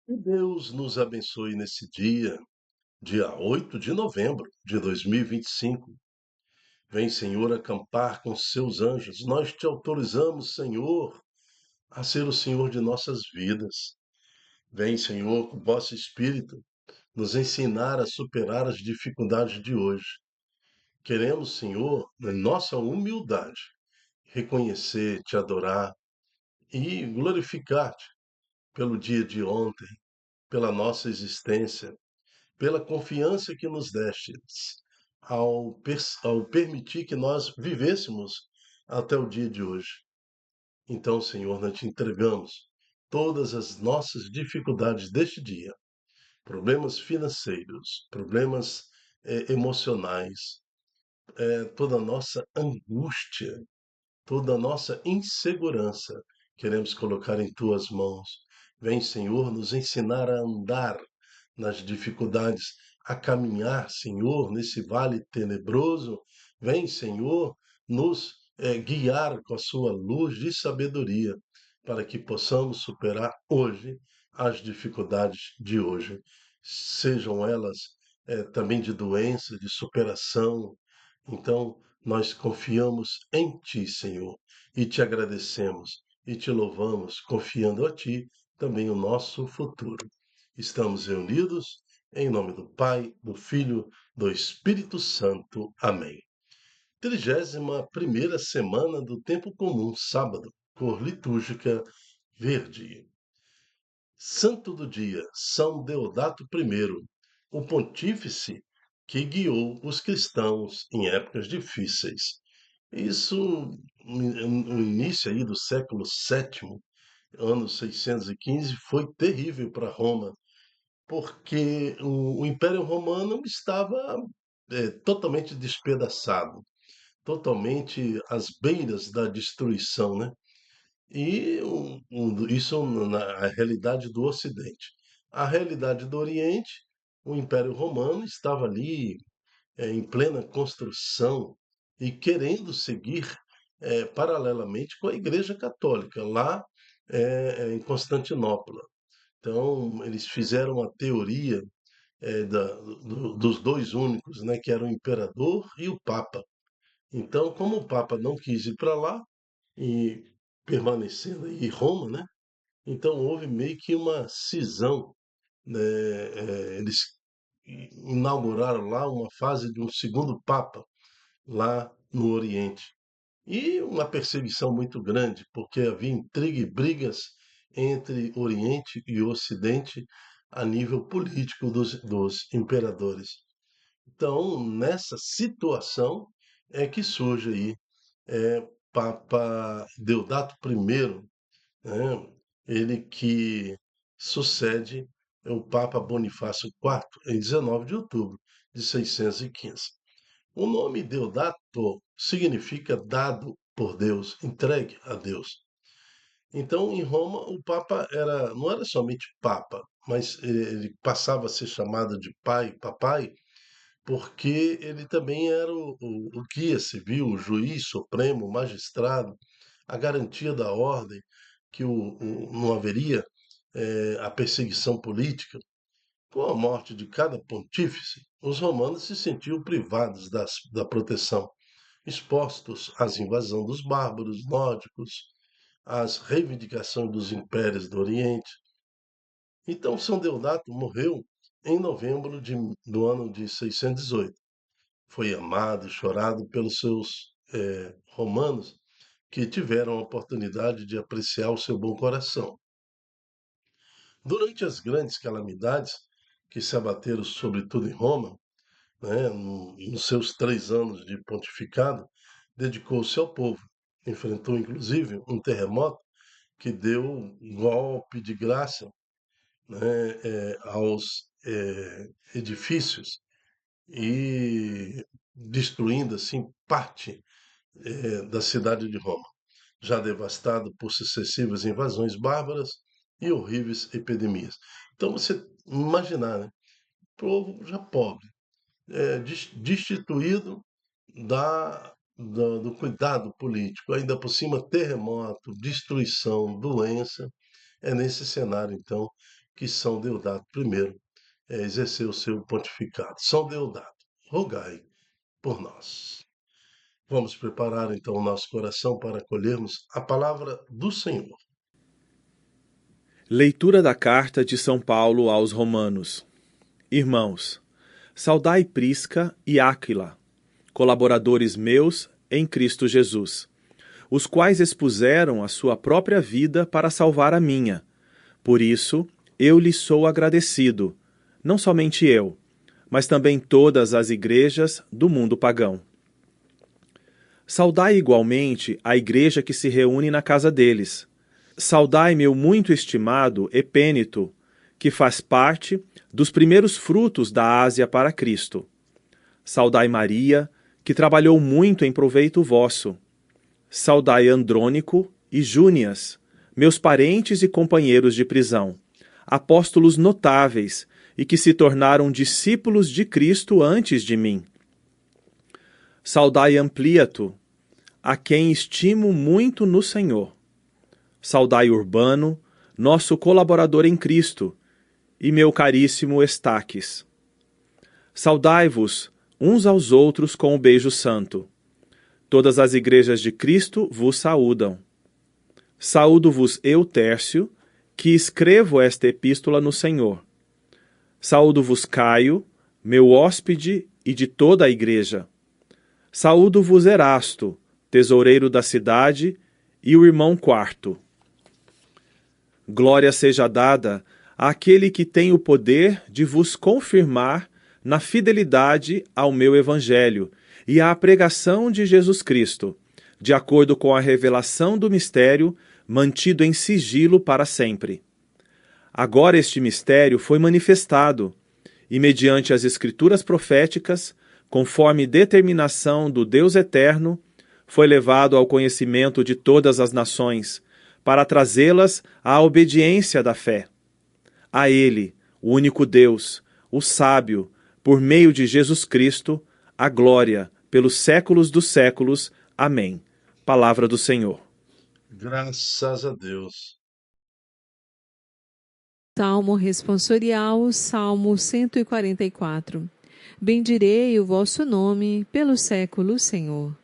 Que Deus nos abençoe nesse dia, dia 8 de novembro de 2025. Vem, Senhor, acampar com seus anjos. Nós te autorizamos, Senhor, a ser o Senhor de nossas vidas. Vem, Senhor, com o vosso Espírito, nos ensinar a superar as dificuldades de hoje. Queremos, Senhor, na nossa humildade, reconhecer, te adorar e glorificar-te pelo dia de ontem, pela nossa existência, pela confiança que nos destes ao permitir que nós vivêssemos até o dia de hoje. Então, Senhor, nós te entregamos todas as nossas dificuldades deste dia, problemas financeiros, problemas emocionais, toda a nossa angústia, toda a nossa insegurança, queremos colocar em tuas mãos. Vem, Senhor, nos ensinar a andar nas dificuldades, a caminhar, Senhor, nesse vale tenebroso. Vem, Senhor, nos guiar com a sua luz de sabedoria, para que possamos superar hoje as dificuldades de hoje, sejam elas também de doença, de superação. Então, nós confiamos em Ti, Senhor, e te agradecemos e te louvamos, confiando a Ti também o nosso futuro. Estamos reunidos em nome do Pai, do Filho, do Espírito Santo. Amém. 31ª semana do tempo comum, sábado, cor litúrgica verde. Santo do dia, São Deodato I, o pontífice que guiou os cristãos em épocas difíceis. Isso no início aí do século VII, ano 615, foi terrível para Roma, porque o Império Romano estava totalmente despedaçado, totalmente às beiras da destruição, né? E isso na realidade do Ocidente. A realidade do Oriente, o Império Romano estava ali em plena construção e querendo seguir paralelamente com a Igreja Católica, lá em Constantinopla. Então, eles fizeram a teoria dos dois únicos, né, que eram o imperador e o Papa. Então, como o Papa não quis ir para lá e permanecendo em Roma, né, então houve meio que uma cisão, né, eles inauguraram lá uma fase de um segundo Papa lá no Oriente. E uma perseguição muito grande, porque havia intriga e brigas entre Oriente e Ocidente a nível político dos imperadores. Então, nessa situação é que surge aí Papa Deodato I, né? Ele que sucede o Papa Bonifácio IV em 19 de outubro de 615. O nome Deodato significa dado por Deus, entregue a Deus. Então, em Roma, o Papa não era somente Papa, mas ele passava a ser chamado de pai, papai, porque ele também era o guia civil, o juiz supremo, o magistrado, a garantia da ordem, que não haveria a perseguição política. Com a morte de cada pontífice, os romanos se sentiam privados da proteção, expostos às invasões dos bárbaros nórdicos, às reivindicações dos impérios do Oriente. Então, São Deodato morreu em novembro do ano de 618. Foi amado e chorado pelos seus romanos, que tiveram a oportunidade de apreciar o seu bom coração. Durante as grandes calamidades que se abateram sobretudo em Roma, né, nos seus 3 anos de pontificado, dedicou-se ao povo. Enfrentou, inclusive, um terremoto que deu um golpe de graça, né, aos edifícios e destruindo assim parte da cidade de Roma, já devastado por sucessivas invasões bárbaras e horríveis epidemias. Então você imaginar, né? Povo já pobre, destituído do cuidado político, ainda por cima terremoto, destruição, doença. É nesse cenário, então, que São Deodato I exerceu o seu pontificado. São Deodato, rogai por nós. Vamos preparar então o nosso coração para acolhermos a palavra do Senhor. Leitura da carta de São Paulo aos Romanos. Irmãos, saudai Prisca e Áquila, colaboradores meus em Cristo Jesus, os quais expuseram a sua própria vida para salvar a minha. Por isso, eu lhes sou agradecido, não somente eu, mas também todas as igrejas do mundo pagão. Saudai igualmente a igreja que se reúne na casa deles. Saudai meu muito estimado Epêneto, que faz parte dos primeiros frutos da Ásia para Cristo. Saudai Maria, que trabalhou muito em proveito vosso. Saudai Andrônico e Júnias, meus parentes e companheiros de prisão, apóstolos notáveis e que se tornaram discípulos de Cristo antes de mim. Saudai Ampliato, a quem estimo muito no Senhor. Saudai Urbano, nosso colaborador em Cristo, e meu caríssimo Estaques. Saudai-vos uns aos outros com o beijo santo. Todas as igrejas de Cristo vos saúdam. Saúdo-vos eu, Tércio, que escrevo esta epístola no Senhor. Saúdo-vos Caio, meu hóspede e de toda a igreja. Saúdo-vos Erasto, tesoureiro da cidade, e o irmão Quarto. Glória seja dada àquele que tem o poder de vos confirmar na fidelidade ao meu evangelho e à pregação de Jesus Cristo, de acordo com a revelação do mistério mantido em sigilo para sempre. Agora este mistério foi manifestado, e mediante as escrituras proféticas, conforme determinação do Deus eterno, foi levado ao conhecimento de todas as nações, para trazê-las à obediência da fé. A Ele, o único Deus, o sábio, por meio de Jesus Cristo, a glória, pelos séculos dos séculos. Amém. Palavra do Senhor. Graças a Deus. Salmo responsorial, Salmo 144. Bendirei o vosso nome pelo século, Senhor.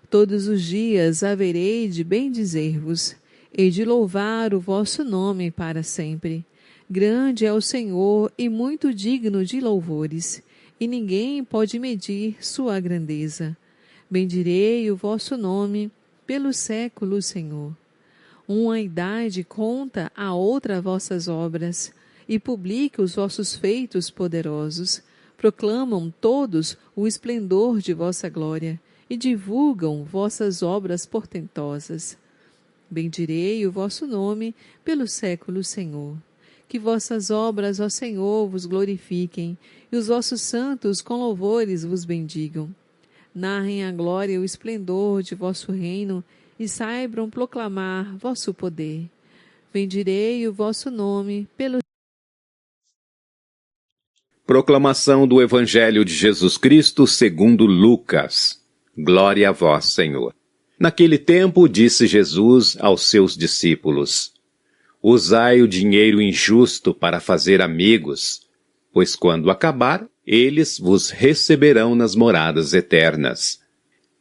Todos os dias haverei de bendizer-vos, e de louvar o vosso nome para sempre. Grande é o Senhor e muito digno de louvores, e ninguém pode medir sua grandeza. Bendirei o vosso nome pelo século, Senhor. Uma idade conta a outra vossas obras, e publica os vossos feitos poderosos. Proclamam todos o esplendor de vossa glória, e divulgam vossas obras portentosas. Bendirei o vosso nome pelo século, Senhor. Que vossas obras, ó Senhor, vos glorifiquem, e os vossos santos com louvores vos bendigam. Narrem a glória e o esplendor de vosso reino, e saibam proclamar vosso poder. Bendirei o vosso nome pelo... Proclamação do Evangelho de Jesus Cristo segundo Lucas. Glória a vós, Senhor. Naquele tempo disse Jesus aos seus discípulos: usai o dinheiro injusto para fazer amigos, pois quando acabar, eles vos receberão nas moradas eternas.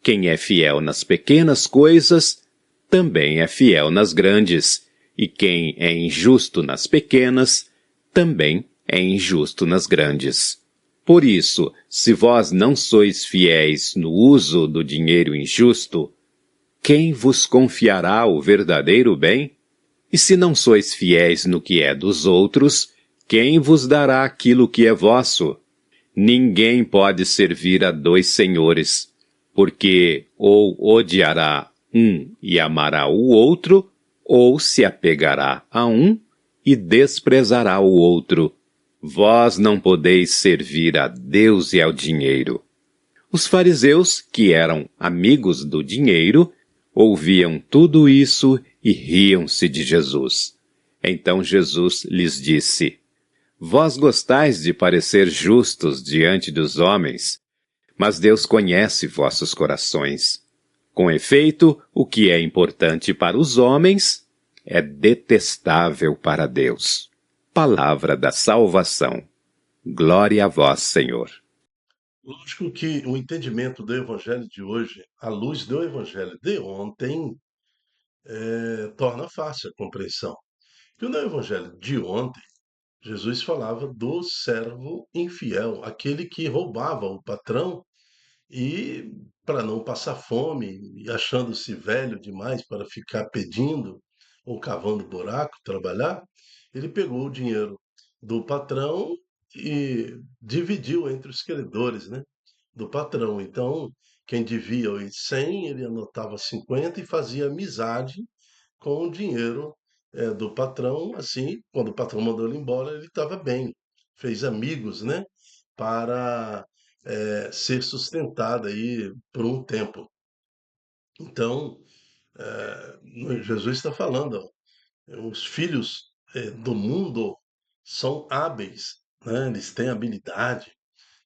Quem é fiel nas pequenas coisas, também é fiel nas grandes, e quem é injusto nas pequenas, também é injusto nas grandes. Por isso, se vós não sois fiéis no uso do dinheiro injusto, quem vos confiará o verdadeiro bem? E se não sois fiéis no que é dos outros, quem vos dará aquilo que é vosso? Ninguém pode servir a dois senhores, porque ou odiará um e amará o outro, ou se apegará a um e desprezará o outro. Vós não podeis servir a Deus e ao dinheiro. Os fariseus, que eram amigos do dinheiro, ouviam tudo isso e riam-se de Jesus. Então Jesus lhes disse: vós gostais de parecer justos diante dos homens, mas Deus conhece vossos corações. Com efeito, o que é importante para os homens é detestável para Deus. palavra da salvação. Glória a vós, Senhor. Lógico que o entendimento do evangelho de hoje, à luz do evangelho de ontem, torna fácil a compreensão. Que no evangelho de ontem, Jesus falava do servo infiel, aquele que roubava o patrão e, para não passar fome, e achando-se velho demais para ficar pedindo ou cavando buraco, trabalhar, ele pegou o dinheiro do patrão e dividiu entre os credores, né, do patrão. Então, quem devia 100, ele anotava 50 e fazia amizade com o dinheiro do patrão. Assim, quando o patrão mandou ele embora, ele estava bem, fez amigos, né, para ser sustentado aí por um tempo. Então, Jesus está falando, ó, os filhos do mundo são hábeis, né? Eles têm habilidade,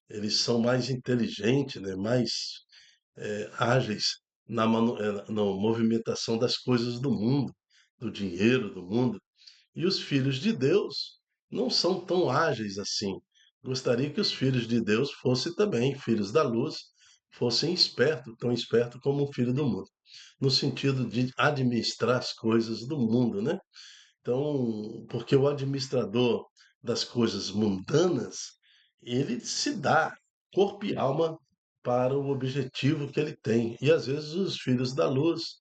eles são mais inteligentes, né? Mais ágeis na movimentação das coisas do mundo, do dinheiro do mundo. E os filhos de Deus não são tão ágeis assim. Gostaria que os filhos de Deus fossem também filhos da luz, fossem espertos, tão espertos como o filho do mundo, no sentido de administrar as coisas do mundo, né? Então, porque o administrador das coisas mundanas, ele se dá corpo e alma para o objetivo que ele tem. E às vezes os filhos da luz,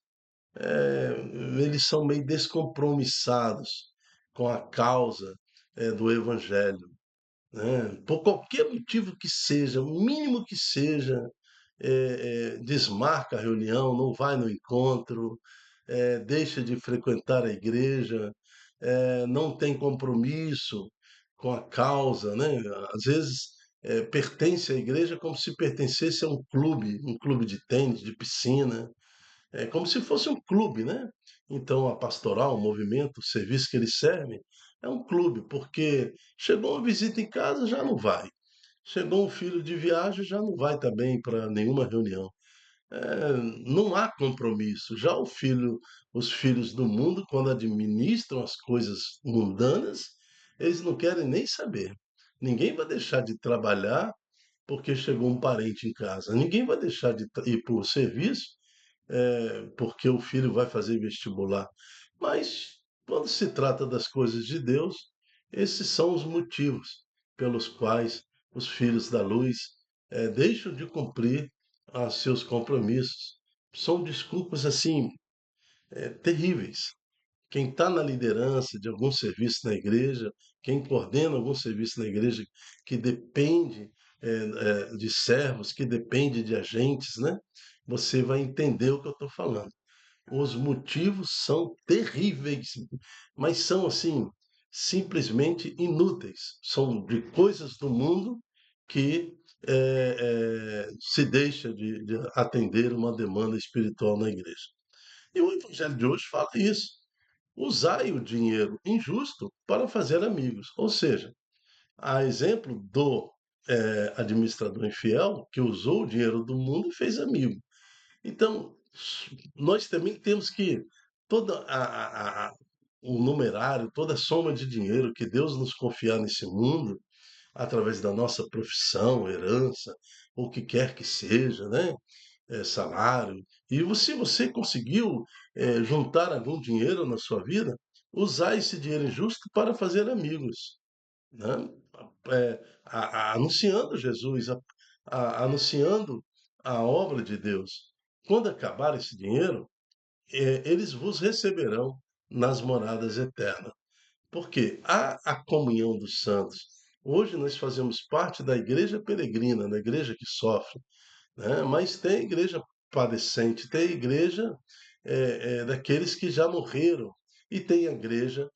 eh, eles são meio descompromissados com a causa do evangelho, né? Por qualquer motivo que seja, o mínimo que seja, desmarca a reunião, não vai no encontro, deixa de frequentar a igreja, não tem compromisso com a causa, né? Às vezes pertence à igreja como se pertencesse a um clube de tênis, de piscina, é como se fosse um clube, né? Então, a pastoral, o movimento, o serviço que eles servem é um clube, porque chegou uma visita em casa, já não vai. Chegou um filho de viagem, já não vai também para nenhuma reunião. Não há compromisso. Já os filhos do mundo, quando administram as coisas mundanas, eles não querem nem saber. Ninguém vai deixar de trabalhar porque chegou um parente em casa. Ninguém vai deixar de ir para o serviço porque o filho vai fazer vestibular. Mas, quando se trata das coisas de Deus, esses são os motivos pelos quais os filhos da luz deixam de cumprir seus compromissos. São desculpas assim terríveis. Quem está na liderança de algum serviço na igreja, quem coordena algum serviço na igreja que depende de servos, que depende de agentes, né? Você vai entender o que eu estou falando. Os motivos são terríveis, mas são assim simplesmente inúteis. São de coisas do mundo que se deixa de atender uma demanda espiritual na igreja. E o evangelho de hoje fala isso. Usai o dinheiro injusto para fazer amigos. Ou seja, a exemplo do administrador infiel que usou o dinheiro do mundo e fez amigo. Então, nós também temos que toda o numerário, toda a soma de dinheiro que Deus nos confiar nesse mundo, através da nossa profissão, herança, ou o que quer que seja, né? Salário. E se você conseguiu juntar algum dinheiro na sua vida, usar esse dinheiro injusto para fazer amigos, né? Anunciando Jesus, anunciando a obra de Deus. Quando acabar esse dinheiro, eles vos receberão nas moradas eternas. Porque há a comunhão dos santos. Hoje nós fazemos parte da igreja peregrina, da igreja que sofre, né? Mas tem a igreja padecente, tem a igreja daqueles que já morreram e tem a igreja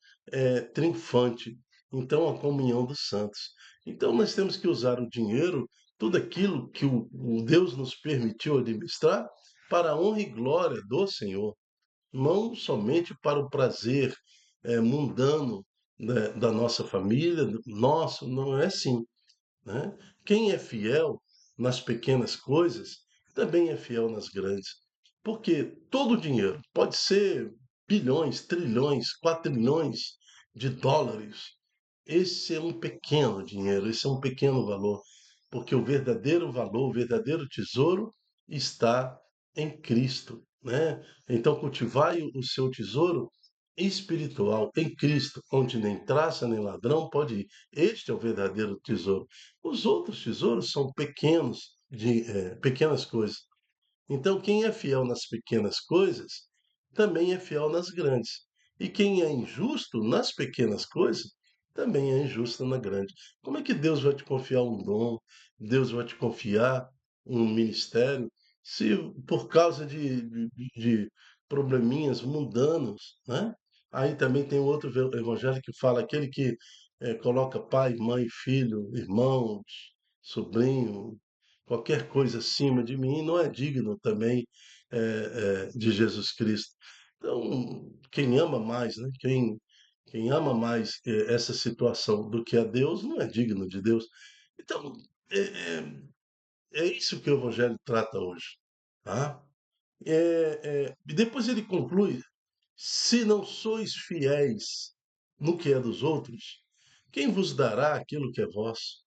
triunfante. Então, a comunhão dos santos. Então, nós temos que usar o dinheiro, tudo aquilo que o Deus nos permitiu administrar, para a honra e glória do Senhor, não somente para o prazer mundano, né, da nossa família, nosso, não é assim, né? Quem é fiel nas pequenas coisas também é fiel nas grandes. Porque todo o dinheiro pode ser bilhões, trilhões, quatrilhões de dólares. esse é um pequeno dinheiro, esse é um pequeno valor, porque o verdadeiro valor, o verdadeiro tesouro está em Cristo, né? Então cultivai o seu tesouro espiritual em Cristo, onde nem traça nem ladrão pode ir. Este é o verdadeiro tesouro. Os outros tesouros são pequenos, pequenas coisas. Então, quem é fiel nas pequenas coisas, também é fiel nas grandes. E quem é injusto nas pequenas coisas, também é injusto na grande. Como é que Deus vai te confiar um dom? Deus vai te confiar um ministério, se por causa de probleminhas mundanos, né? Aí também tem outro evangelho que fala aquele que coloca pai, mãe, filho, irmãos, sobrinho, qualquer coisa acima de mim não é digno também de Jesus Cristo. Então, quem ama mais, né? Quem ama mais essa situação do que a Deus não é digno de Deus. Então, é, é, é isso que o Evangelho trata hoje. Tá? E depois ele conclui: se não sois fiéis no que é dos outros, quem vos dará aquilo que é vosso?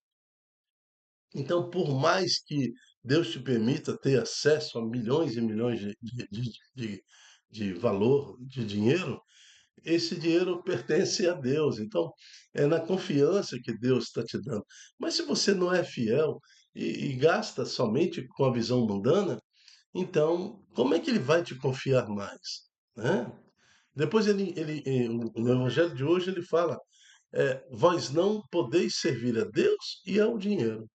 Então, por mais que Deus te permita ter acesso a milhões e milhões de, de valor, de dinheiro, esse dinheiro pertence a Deus. Então, é na confiança que Deus está te dando. Mas se você não é fiel e gasta somente com a visão mundana, então, como é que ele vai te confiar mais? Né? Depois, no Evangelho de hoje, ele fala: vós não podeis servir a Deus e ao dinheiro.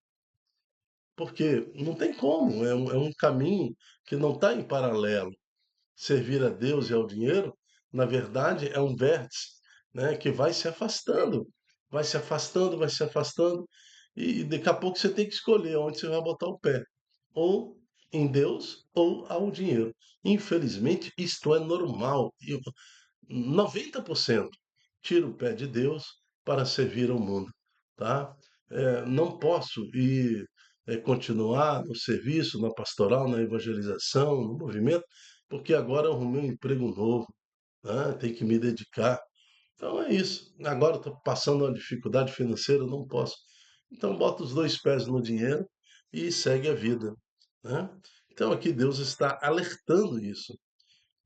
Porque não tem como, é um caminho que não está em paralelo. Servir a Deus e ao dinheiro, na verdade, é um vértice, né, que vai se afastando, vai se afastando, vai se afastando, e daqui a pouco você tem que escolher onde você vai botar o pé, ou em Deus ou ao dinheiro. Infelizmente, isto é normal. 90% tira o pé de Deus para servir ao mundo, tá? Não posso ir continuar no serviço, na pastoral, na evangelização, no movimento, porque agora eu arrumei um emprego novo, né? Tenho que me dedicar. Então é isso. Agora estou passando uma dificuldade financeira, eu não posso. Então bota os dois pés no dinheiro e segue a vida, né? Então aqui Deus está alertando isso.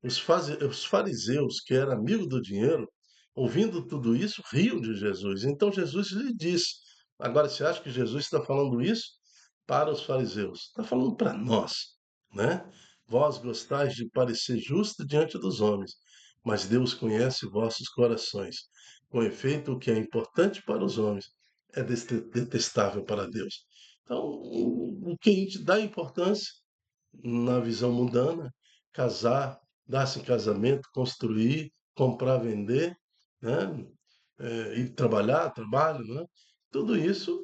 Os fariseus, que eram amigos do dinheiro, ouvindo tudo isso, riam de Jesus. Então Jesus lhe disse. Agora, você acha que Jesus está falando isso para os fariseus? Está falando para nós, né? Vós gostais de parecer justo diante dos homens, mas Deus conhece vossos corações. Com efeito, o que é importante para os homens é detestável para Deus. Então, o que a gente dá importância na visão mundana, casar, dar-se em casamento, construir, comprar, vender, né? Ir trabalhar, trabalho, né? Tudo isso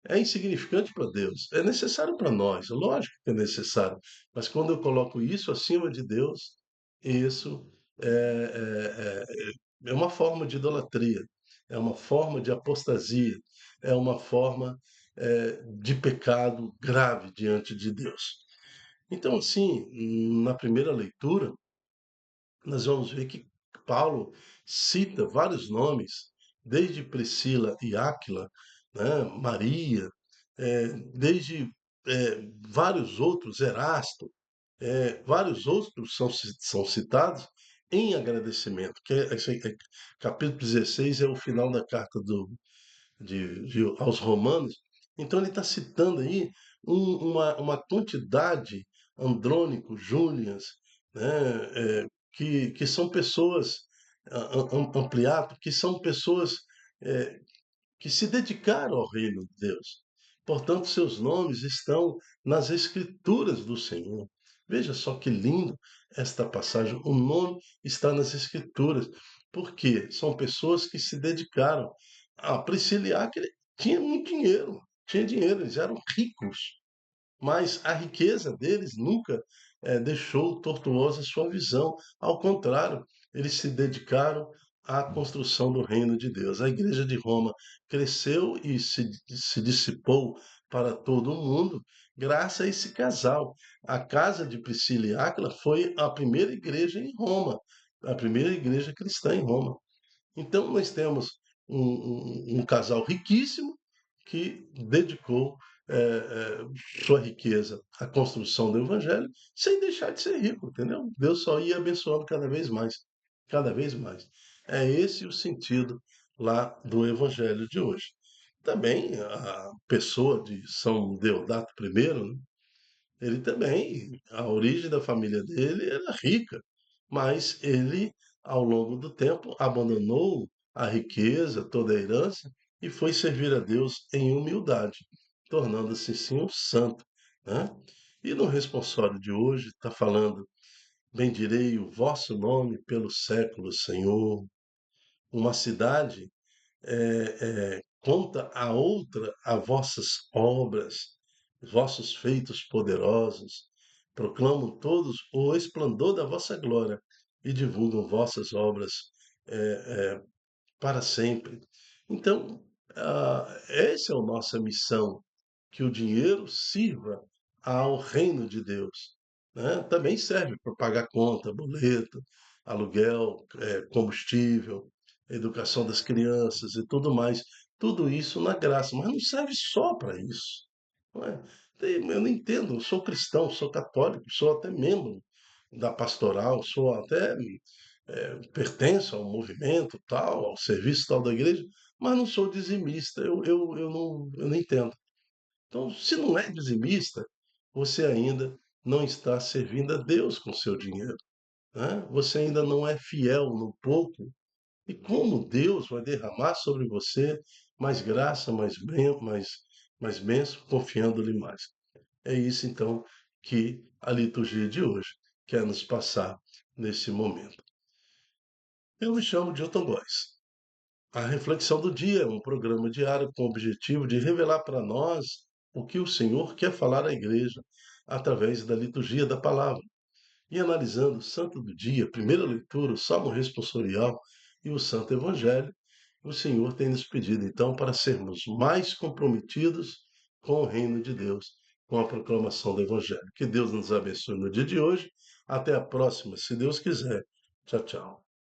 é insignificante para Deus. É necessário para nós, lógico que é necessário. Mas quando eu coloco isso acima de Deus, isso é uma forma de idolatria, é uma forma de apostasia, é uma forma de pecado grave diante de Deus. Então, assim, na primeira leitura, nós vamos ver que Paulo cita vários nomes, desde Priscila e Áquila, né, Maria, desde vários outros, Erasto, vários outros são citados em agradecimento, capítulo 16 é o final da carta aos Romanos. Então ele está citando aí uma quantidade, Andrônico, Júlias, né, que são pessoas, Ampliato, que são pessoas é, que se dedicaram ao reino de Deus. Portanto, seus nomes estão nas Escrituras do Senhor. Veja só que lindo esta passagem. O nome está nas Escrituras, porque são pessoas que se dedicaram. A Priscila e Áquila tinha muito dinheiro, tinha dinheiro, eles eram ricos, mas a riqueza deles nunca deixou tortuosa sua visão. Ao contrário, eles se dedicaram à construção do reino de Deus. A igreja de Roma cresceu e se dissipou para todo o mundo graças a esse casal. A casa de Priscila e Áquila foi a primeira igreja em Roma, a primeira igreja cristã em Roma. Então, nós temos um casal riquíssimo que dedicou sua riqueza à construção do evangelho sem deixar de ser rico, entendeu? Deus só ia abençoando cada vez mais, cada vez mais. É esse o sentido lá do evangelho de hoje. Também a pessoa de São Deodato I, né? Ele também, a origem da família dele era rica, mas ele, ao longo do tempo, abandonou a riqueza, toda a herança, e foi servir a Deus em humildade, tornando-se sim um santo, né? E no responsório de hoje está falando: bendirei o vosso nome pelos séculos, Senhor. Uma cidade conta a outra a vossas obras, vossos feitos poderosos, proclamam todos o esplendor da vossa glória e divulgam vossas obras para sempre. Então, essa é a nossa missão, que o dinheiro sirva ao reino de Deus, né? Também serve para pagar conta, boleto, aluguel, combustível, educação das crianças e tudo mais. Tudo isso na graça, mas não serve só para isso. Não é? Eu não entendo, eu sou cristão, sou católico, sou até membro da pastoral, sou até pertenço ao movimento tal, ao serviço tal da igreja, mas não sou dizimista, eu não entendo. Então, se não é dizimista, você ainda não está servindo a Deus com seu dinheiro, né? Você ainda não é fiel no pouco. E como Deus vai derramar sobre você mais graça, mais bênção, confiando-lhe mais. É isso, então, que a liturgia de hoje quer nos passar nesse momento. Eu me chamo Dilton Góes. A reflexão do dia é um programa diário com o objetivo de revelar para nós o que o Senhor quer falar à igreja através da liturgia da palavra. E analisando o Santo do Dia, a primeira leitura, o Salmo responsorial e o Santo Evangelho, o Senhor tem nos pedido então para sermos mais comprometidos com o reino de Deus, com a proclamação do Evangelho. Que Deus nos abençoe no dia de hoje. Até a próxima, se Deus quiser. Tchau, tchau.